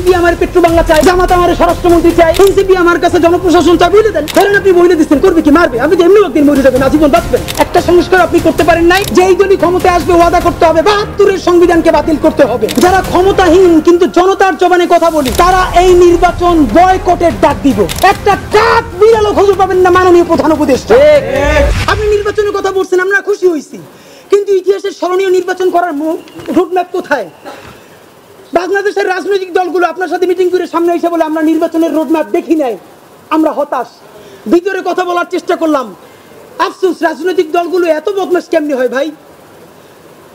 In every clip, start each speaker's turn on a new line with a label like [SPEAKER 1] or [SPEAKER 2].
[SPEAKER 1] BNP আমার petro Bangla চাই, জামাত আমার স্বরাষ্ট্রমন্ত্রী চাই, এনসিপি আমার কাছে জনপ্রশাসন চাই, বলে দেন। ধরেন আপনি বলে দিচ্ছেন, করবে কি? মারবে। আপনি এমনি একদিন মরে যাবেন, আজীবন বাঁচবেন। একটা সংস্কার আপনি করতে পারেন নাই। যেই দলই ক্ষমতায় আসবে ওয়াদা করতে হবে ৭২-এর সংবিধানকে বাতিল করতে হবে। যারা ক্ষমতাহীন কিন্তু জনতার জবানে কথা বলি, তারা এই নির্বাচন বয়কটের ডাক দিব। একটা কাক বিড়ালও খুঁজে পাবেন না মাননীয় প্রধান উপদেষ্টা। আপনি নির্বাচনের কথা বলছেন, আমরা খুশি হয়েছি, কিন্তু ইতিহাসের স্মরণীয় নির্বাচন করার রোডম্যাপ কোথায়? বাংলাদেশের রাজনৈতিক দলগুলো আপনার সাথে মিটিং করে সামনে এসে বলে আমরা নির্বাচনের রোডম্যাপ দেখি নাই, আমরা হতাশ। ভিতরে কথা বলার চেষ্টা করলাম, আফসোস রাজনৈতিক দলগুলো এত বদমাশ কেমনি হয় ভাই?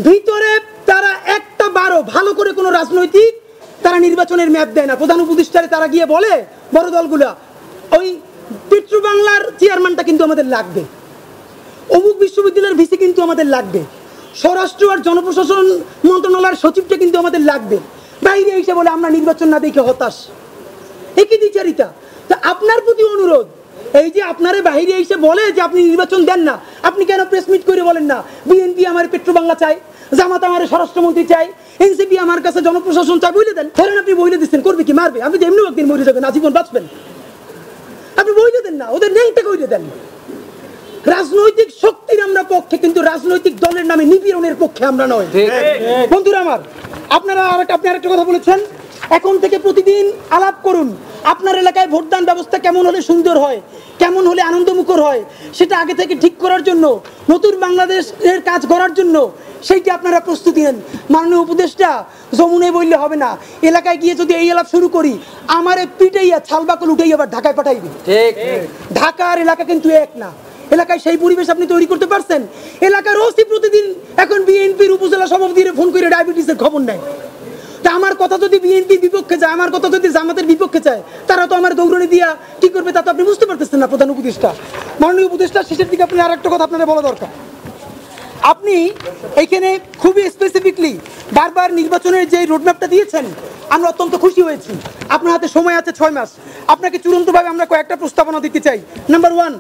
[SPEAKER 1] ভিতরে তারা একটা বারো ভালো করে কোনো রাজনৈতিক তারা নির্বাচনের ম্যাপ দেয় না। প্রধান উপদেষ্টারে তারা গিয়ে বলে বড় দলগুলা, ওই পেট্রো বাংলার চেয়ারম্যানটা কিন্তু আমাদের লাগবে, অমুক বিশ্ববিদ্যালয়ের ভিসি কিন্তু আমাদের লাগবে, স্বরাষ্ট্র আর জনপ্রশাসন মন্ত্রণালয়ের সচিবটা কিন্তু আমাদের লাগবে। বাইরে এসে বলে আমরা নির্বাচন না দেখে হতাশ। একই দ্বিচারিতা। তা আপনার প্রতি অনুরোধ, এই যে আপনারে বাইরে এসে বলে যে আপনি নির্বাচন দেন না, আপনি কেন প্রেস মিট করে বলেন না বিএনপি আমার পেট্রো বাংলা চাই, জামাত আমার স্বরাষ্ট্রমন্ত্রী চাই, এনসিপি আমার কাছে জনপ্রশাসন চাই, বলে দেন। ধরেন আপনি বলে দিচ্ছেন, করবে কি? মারবে। আপনি এমনি একদিন মরে যাবেন, আজীবন বাঁচবেন। আপনি বলে দেন না, ওদের নেইটা করে দেন। রাজনৈতিক শক্তির আমরা পক্ষে, কিন্তু রাজনৈতিক দলের নামে নিপীড়নের পক্ষে আমরা নয়। বন্ধুরা আমার, আপনি আরেকটা কথা বলেছেন, এখন থেকে প্রতিদিন আলাপ করুন আপনার এলাকায় ভোটদান ব্যবস্থা কেমন হলে সুন্দর হয়, কেমন হলে আনন্দমুখর হয়, সেটা আগে থেকে ঠিক করার জন্য, নতুন বাংলাদেশের কাজ করার জন্য সেইটা আপনারা প্রস্তুতি নেন। মাননীয় উপদেষ্টা যমুনায় বললে হবে না, এলাকায় গিয়ে যদি এই আলাপ শুরু করি আমার পিটাইয়া ছালবাকল উঠেই আবার ঢাকায় পাঠাইবে। ঢাকার এলাকা কিন্তু এক না। এলাকায় সেই পরিবেশ আপনি তৈরি করতে পারছেন? এলাকার ওসি প্রতিদিন এখন বিএনপির উপজেলা সভাপতির ফোন করে ডায়াবেটিসের খবর নেয়। তা আমার কথা যদি বিএনপির বিপক্ষে যায়, আমার কথা যদি জামাতের বিপক্ষে যায়, তারা তো আমার দৌড়নি দিয়া কি করবে তা তো আপনি বুঝতে পারতেছেন না। প্রধান উপদেষ্টা, মাননীয় উপদেষ্টা, শেষের দিকে আপনি আর একটা কথা আপনাদের বলা দরকার। আপনি এইখানে খুবই স্পেসিফিকলি বারবার নির্বাচনের যে রোডম্যাপটা দিয়েছেন, আমরা অত্যন্ত খুশি হয়েছি। আপনার হাতে সময় আছে 6 মাস। আপনাকে চূড়ান্তভাবে আমরা কয়েকটা প্রস্তাবনা দিতে চাই। নাম্বার 1,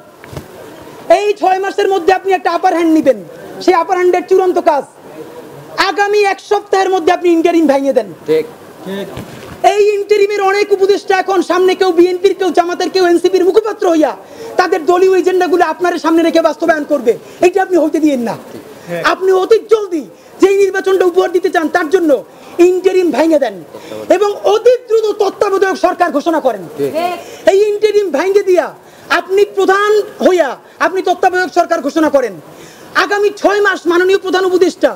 [SPEAKER 1] এই 6 মাসের মধ্যে আপনি একটা আপার হ্যান্ড নেবেন। সেই আপার হ্যান্ডের চূড়ান্ত কাজ আগামী 1 সপ্তাহের মধ্যে আপনি ইন্টারিম ভেঙে দেন। এই ইন্টারিমের অনেক উপদেষ্টা এখন সামনে, কেউ বিএনপির, কেউ জামাতের, কেউ এনসিপির মুখপাত্র হইয়া তাদের দলীয় এজেন্ডাগুলো আপনার সামনে রেখে বাস্তবায়ন করবে। এইটা আপনি হইতে দিয়েন না। আপনি অতি জলদি যেই নির্বাচনটা উপহার দিতে চান তার জন্য ইন্টারিম ভেঙে দেন এবং অতি দ্রুত তত্ত্বাবধায়ক সরকার ঘোষণা করেন। এই ইন্টারিম ভেঙে দিয়া আপনি প্রধান হইয়া আপনি তত্ত্বাবধায়ক সরকার ঘোষণা করেন। আগামী 6 মাস মাননীয় প্রধান উপদেষ্টা,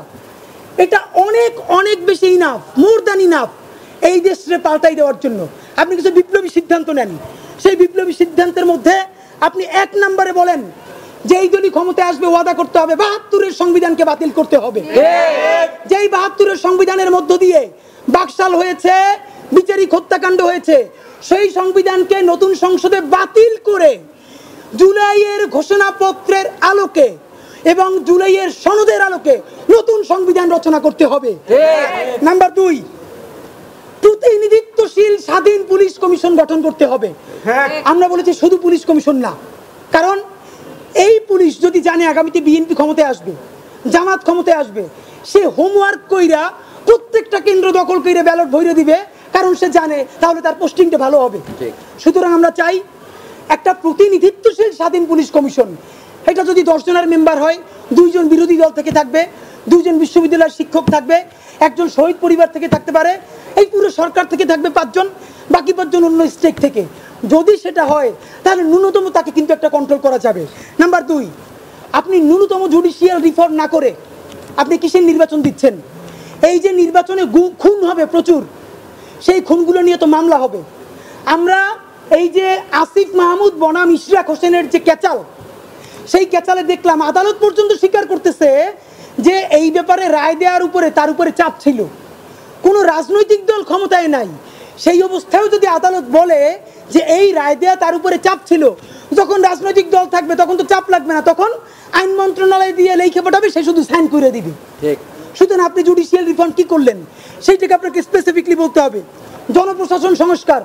[SPEAKER 1] এটা অনেক অনেক বেশি ইনাফ, মোর দ্যান ইনাফ এই দেশে পাল্টাই দেওয়ার জন্য। আপনি কিছু বিপ্লবী সিদ্ধান্ত নেন। সেই বিপ্লবী সিদ্ধান্তের মধ্যে আপনি 1 নম্বরে বলেন যে এই দলই ক্ষমতায় আসবে ওয়াদা করতে হবে ৭২-এর সংবিধানকে বাতিল করতে হবে। যেই ৭২-এর সংবিধানের মধ্য দিয়ে বাকশাল হয়েছে, বিচারিক হত্যাকাণ্ড হয়েছে, সেই সংবিধানকে নতুন সংসদে বাতিল করে জুলাইয়ের ঘোষণাপত্রের আলোকে এবং জুলাইয়ের সনদের আলোকে নতুন সংবিধান রচনা করতে হবে। নাম্বার 2, প্রতিনিধিত্বশীল স্বাধীন পুলিশ কমিশন গঠন করতে হবে। আমরা বলেছি শুধু পুলিশ কমিশন না, কারণ এই পুলিশ যদি জানে আগামীতে বিএনপি ক্ষমতায় আসবে, জামাত ক্ষমতায় আসবে, সে হোমওয়ার্ক কইরা প্রত্যেকটা কেন্দ্র দখল করে ব্যালট ভরে দিবে, কারণ সে জানে তাহলে তার পোস্টিংটা ভালো হবে। সুতরাং আমরা চাই একটা প্রতিনিধিত্বশীল স্বাধীন পুলিশ কমিশন। এটা যদি 10 জনের মেম্বার হয়, 2 জন বিরোধী দল থেকে থাকবে, 2 জন বিশ্ববিদ্যালয়ের শিক্ষক থাকবে, 1 জন শহীদ পরিবার থেকে থাকতে পারে, এই পুরো সরকার থেকে থাকবে 5 জন, বাকি 5 জন অন্য স্টেট থেকে। যদি সেটা হয় তাহলে ন্যূনতম তাকে কিন্তু একটা কন্ট্রোল করা যাবে। নাম্বার 2, আপনি ন্যূনতম জুডিশিয়াল রিফর্ম না করে আপনি কিসের নির্বাচন দিচ্ছেন? এই যে নির্বাচনে খুন হবে প্রচুর, সেই খুনগুলো নিয়ে তো মামলা হবে। আমরা এই যে আসিফ মাহমুদ বনাম ইশরাক হোসেনের যে ক্যাচাল, সেই ক্যাচালে দেখলাম আদালত পর্যন্ত স্বীকার করতেছে যে এই ব্যাপারে রায় দেওয়ার উপরে তার উপরে চাপ ছিল। কোনো রাজনৈতিক দল ক্ষমতায় নাই, সেই অবস্থায়ও যদি আদালত বলে যে এই রায় দেওয়া তার উপরে চাপ ছিল, যখন রাজনৈতিক দল থাকবে তখন তো চাপ লাগবে না, তখন আইন মন্ত্রণালয় দিয়ে লিখে পাঠাবে, সে শুধু সাইন করে দিবে। সুতরাং আপনি জুডিশিয়াল রিফর্ম কি করলেন সেইটাকে আপনাকে স্পেসিফিকলি বলতে হবে। জনপ্রশাসন সংস্কার,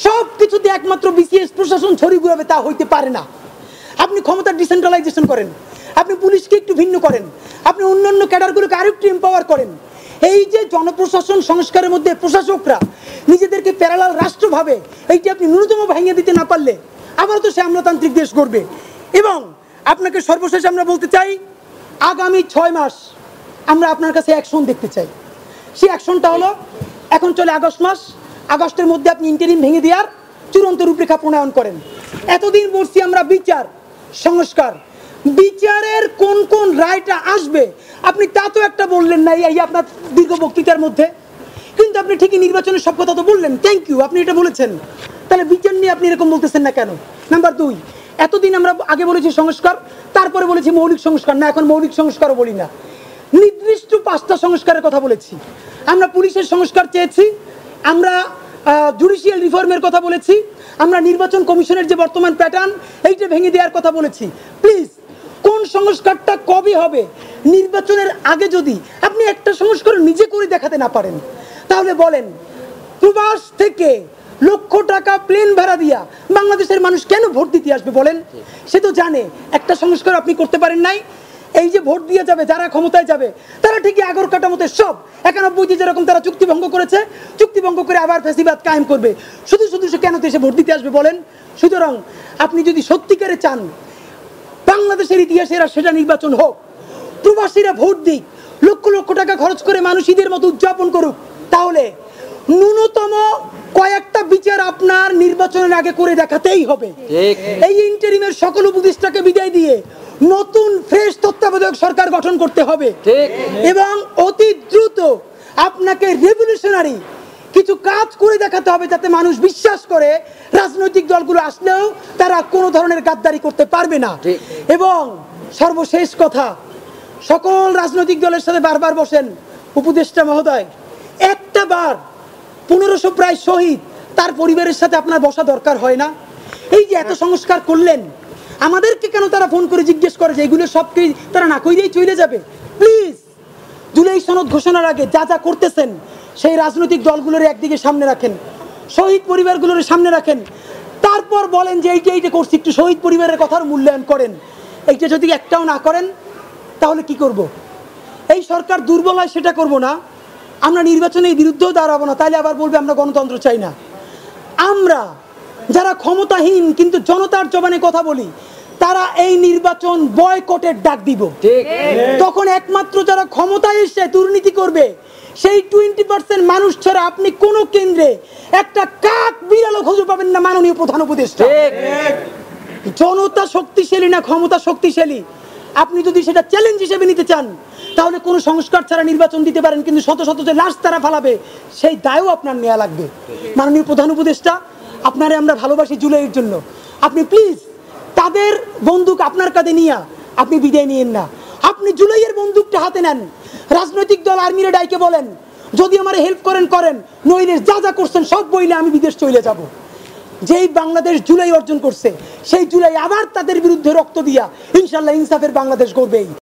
[SPEAKER 1] সব কিছুতে একমাত্র বিসিএস প্রশাসন ছড়িয়ে ঘুরাবে তা হইতে পারে না। আপনি ক্ষমতার ডিসেন্ট্রালাইজেশন করেন, আপনি পুলিশকে একটু ভিন্ন করেন, আপনি অন্যান্য ক্যাডারগুলোকে আরেকটু এম্পাওয়ার করেন। এই যে জনপ্রশাসন সংস্কারের মধ্যে প্রশাসকরা নিজেদেরকে প্যারালাল রাষ্ট্র ভাবে, এইটি আপনি ন্যূনতম ভাঙিয়ে দিতে না পারলে আবার তো সে আমলাতান্ত্রিক দেশ করবে। এবং আপনাকে সর্বশেষ আমরা বলতে চাই, আগামী 6 মাস আমরা আপনার কাছে অ্যাকশন দেখতে চাই। সেই অ্যাকশনটা হলো, এখন চলে আগস্ট মাস, আগস্টের মধ্যে আপনি ইন্টারিম ভেঙে দেওয়ার চূড়ান্ত রূপরেখা প্রণয়ন করেন। এতদিন বলছি আমরা বিচার সংস্কার, বিচারের কোন কোন রায়টা আসবে আপনি তা তো একটা বললেন না এই আপনার দীর্ঘ বক্তৃতার মধ্যে, কিন্তু আপনি ঠিকই নির্বাচনের সব কথা তো বললেন, থ্যাংক ইউ, আপনি এটা বলেছেন। তাহলে বিচার নিয়ে আপনি এরকম বলতেছেন না কেন? নাম্বার 2, এতদিন আমরা আগে বলেছি সংস্কার, তারপরে বলেছি মৌলিক সংস্কার, না এখন মৌলিক সংস্কারও বলি না, নির্দিষ্ট 5টা সংস্কারের কথা বলেছি। আমরা পুলিশের সংস্কার চেয়েছি, আমরা জুডিশিয়াল রিফর্মের কথা বলেছি, আমরা নির্বাচন কমিশনের যে বর্তমান প্যাটার্ন এইটা ভেঙে দেওয়ার কথা বলেছি। প্লিজ, কোন সংস্কারটা কবে হবে? নির্বাচনের আগে যদি আপনি একটা সংস্কার নিজে করে দেখাতে না পারেন, তাহলে বলেন প্রবাস থেকে লক্ষ টাকা প্লেন ভাড়া দিয়া বাংলাদেশের মানুষ কেন ভোট দিতে আসবে বলেন? সে তো জানে একটা সংস্কার আপনি করতে পারেন নাই। এই যে ভোট দিয়ে যাবে, যারা ক্ষমতায় যাবে তারা ঠিকই আগর কাটামতে সব 91 যেরকম তারা চুক্তি ভঙ্গ করেছে, চুক্তি ভঙ্গ করে আবার ফ্যাসিবাদ কায়েম করবে। শুধু শুধু সে কেন দেশে ভোট দিতে আসবে বলেন? সুতরাং আপনি যদি সত্যিকারে চান বাংলাদেশের ইতিহাসের সেটা নির্বাচন হোক, প্রবাসীরা ভোট দিক, লক্ষ লক্ষ টাকা খরচ করে মানুষ ঈদের মতো উদযাপন করুক, তাহলে ন্যূনতম কয়েকটা বিচার আপনার নির্বাচনের আগে করে দেখাতেই হবে। এই ইন্টারিমের সকল উপদেষ্টাকে বিদায় দিয়ে নতুন ফ্রেশ তত্ত্বাবধায়ক সরকার গঠন করতে হবে এবং অতি দ্রুত আপনাকে রেভলিউশনারি কিছু কাজ করে দেখাতে হবে, যাতে মানুষ বিশ্বাস করে রাজনৈতিক দলগুলো আসলেও তারা কোনো ধরনের গাদ্দারি করতে পারবে না। এবং সর্বশেষ কথা, সকল রাজনৈতিক দলের সাথে বারবার বসেন উপদেষ্টা মহোদয়, একটা বার 1500 প্রায় শহীদ তার পরিবারের সাথে আপনার বসা দরকার হয় না? এই যে এত সংস্কার করলেন, আমাদেরকে কেন তারা ফোন করে জিজ্ঞেস করে যে এগুলো সব কি তারা না কইলেই চলে যাবে? প্লিজ, জুলাই সনদ ঘোষণার আগে যা যা করতেছেন সেই রাজনৈতিক দলগুলোর একদিকে সামনে রাখেন, শহীদ পরিবারগুলোর সামনে রাখেন, তারপর বলেন যে এইটা করছি, একটু শহীদ পরিবারের কথার মূল্যায়ন করেন। এইটা যদি একটাও না করেন তাহলে কি করব? এই সরকার দুর্বল হয় সেটা করব না, আমরা নির্বাচনের বিরুদ্ধেও দাঁড়াবো না, তাইলে আবার বলবে আমরা গণতন্ত্র চাই না। আমরা যারা ক্ষমতাহীন কিন্তু জনতার জবানে কথা বলি, তারা এই নির্বাচন বয়কটের ডাক দিব। তখন একমাত্র যারা ক্ষমতায় এসে দুর্নীতি করবে সেই 20% মানুষ ছাড়া আপনি কোন কেন্দ্রে একটা কাক বিড়ালও খুঁজে পাবেন না। মাননীয় প্রধান উপদেষ্টা, জনতা শক্তিশালী না ক্ষমতা শক্তিশালী, আপনি যদি সেটা চ্যালেঞ্জ হিসেবে নিতে চান তাহলে কোনো সংস্কার ছাড়া নির্বাচন দিতে পারেন, কিন্তু শত শত যে লাশ তারা ফালাবে সেই দায়ও আপনার নেওয়া লাগবে। মাননীয় প্রধান উপদেষ্টা, আপনারে আমরা ভালোবাসি জুলাইয়ের জন্য, আপনি প্লিজ তাদের বন্দুক আপনার কাঁধে নিয়ে আপনি বিদায় নিয়েন না, আপনি জুলাইয়ের বন্দুকটা হাতে নেন। রাজনৈতিক দল আর্মিরে ডাইকে বলেন যদি আমার হেল্প করেন করেন, নইলে যা যা করছেন সব বইলে আমি বিদেশ চলে যাব। যেই বাংলাদেশ জুলাই অর্জন করছে সেই জুলাই আবার তাদের বিরুদ্ধে রক্ত দিয়া ইনশাল্লাহ ইনসাফের বাংলাদেশ গড়বেই।